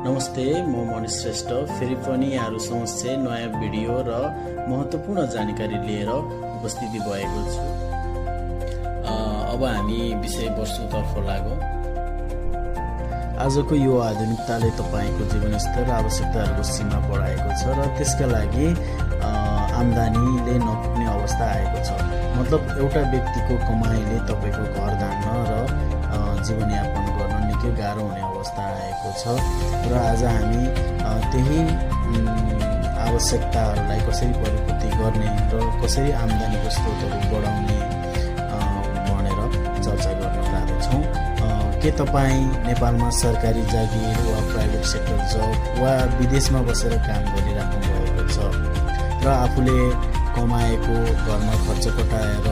नमस्ते, म मनिष श्रेष्ठ फेरि पनि यहाँहरुसँग चाहिँ नयाँ भिडियो र महत्त्वपूर्ण जानकारी लिएर उपस्थिति भएको छु। अब हामी विषयवस्तुतर्फ लागौं। आजको यो आधुनिकताले तपाईको जीवनस्तर र आवश्यकताहरूको सीमा बढाएको छ र त्यसका लागि आम्दानीले नपुग्ने अवस्था आएको छ। मतलब एउटा व्यक्तिको कमाइले तपाईको घर धान्न र जीवनयापन गर्न निकै गाह्रो हुने अवस्था आएको छ र आज हामी त्यही आवश्यकताहरूलाई कसरी परिपूर्ति गर्ने र कसरी आम्दानीको स्रोतहरू बढाउने भनेर चर्चा गर्न जाँदैछौँ। के तपाईँ नेपालमा सरकारी जागिर वा प्राइभेट सेक्टर जब वा विदेशमा बसेर काम गरिराख्नु भएको छ र आफूले कमाएको घरमा खर्च कटाएर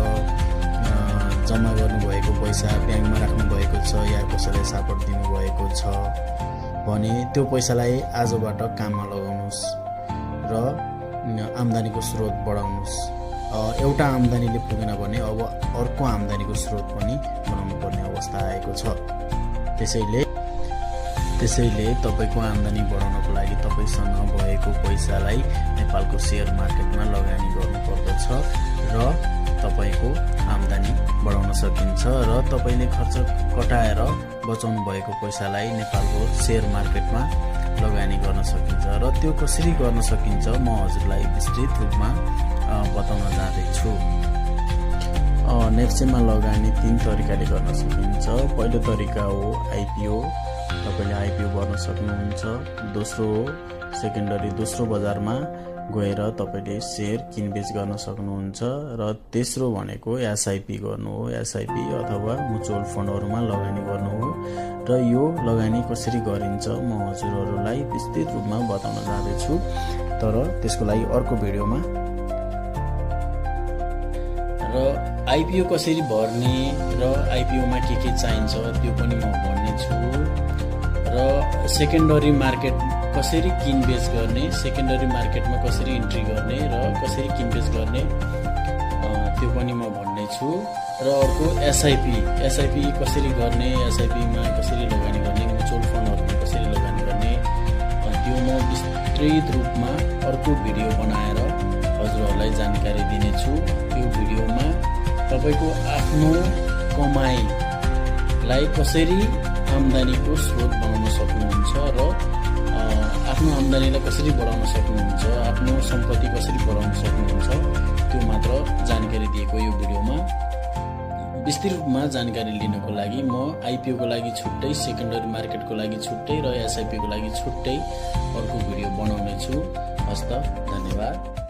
जम्मा गर्नुभएको पैसा ब्याङ्कमा राख्नु भएको छ या कसैलाई सापट दिनु भएको छ भने त्यो पैसालाई आजबाट काममा लगाउनुस् र आम्दानीको स्रोत बढाउनुस्। एउटा आम्दानीले पुगेन भने अब अर्को आम्दानीको स्रोत पनि बनाउनु पर्ने अवस्था आएको छ। त्यसैले तपाईको आम्दानी बढाउनको लागि तपाईसँग भएको पैसालाई नेपालको शेयर मार्केटमा लगानी गर्नुपर्दछ र तपाईको आम्दानी बढाउन सकिन्छ र तपाईले खर्च कटाएर बचाउनु भएको पैसालाई नेपालको शेयर मार्केटमा लगानी गर्न सकिन्छ र त्यो कसरी गर्न सकिन्छ म हजुरलाई विस्तृत रूपमा बताउन जाँदैछु। नेप्सेमा लगानी 3 तरिकाले गर्न सकिन्छ। पहिलो तरिका हो आइपिओ। तपाईले आइपिओ गर्न सक्नुहुन्छ। दोस्रो हो सेकेन्डरी, दोस्रो बजारमा गएर तपाईले शेयर किनबेच गर्न सक्नुहुन्छ र तेस्रो भनेको एसआइपी गर्नु हो। एसआइपी अथवा म्युचुअल फन्डहरुमा लगानी गर्नु हो र यो लगानी कसरी गरिन्छ म हजुरहरुलाई विस्तृत रूपमा बताउन जाँदैछु, तर त्यसको लागि अर्को भिडियोमा। र आइपिओ कसरी भर्ने र आइपिओ मा के चाहिन्छ त्यो पनि म भन्ने छु र सेकेन्डरी मार्केट कसरी किनबेच गर्ने, सेकेन्डरी मार्केटमा कसरी इन्ट्री गर्ने र कसरी किनबेच गर्ने त्यो पनि म भन्ने छु र अर्को एसआइपी कसरी गर्ने, एसआइपी मा कसरी लगानी गर्ने, म्युचुअल फन्डहरुमा कसरी लगानी गर्ने त्यो म विस्तृत रूपमा अर्को भिडियो बनाएर हजुरहरुलाई जानकारी दिनेछु। त्यो भिडियोमा तपाईको आफ्नो कमाइलाई कसरी आम्दानीको स्रोत बनाउन सक्नुहुन्छ र आफ्नो आम्दानीलाई कसरी बढाउन सक्नुहुन्छ, आफ्नो सम्पत्ति कसरी बढाउन सक्नुहुन्छ त्यो मात्र जानकारी दिएको यो भिडियोमा। विस्तृत रूपमा जानकारी लिनको लागि म आइपिओ को लागि छुट्टै, सेकेन्डरी मार्केटको लागि छुट्टै र एसआइपी को लागि छुट्टै अर्को भिडियो बनाउने छु। हस्त, धन्यवाद।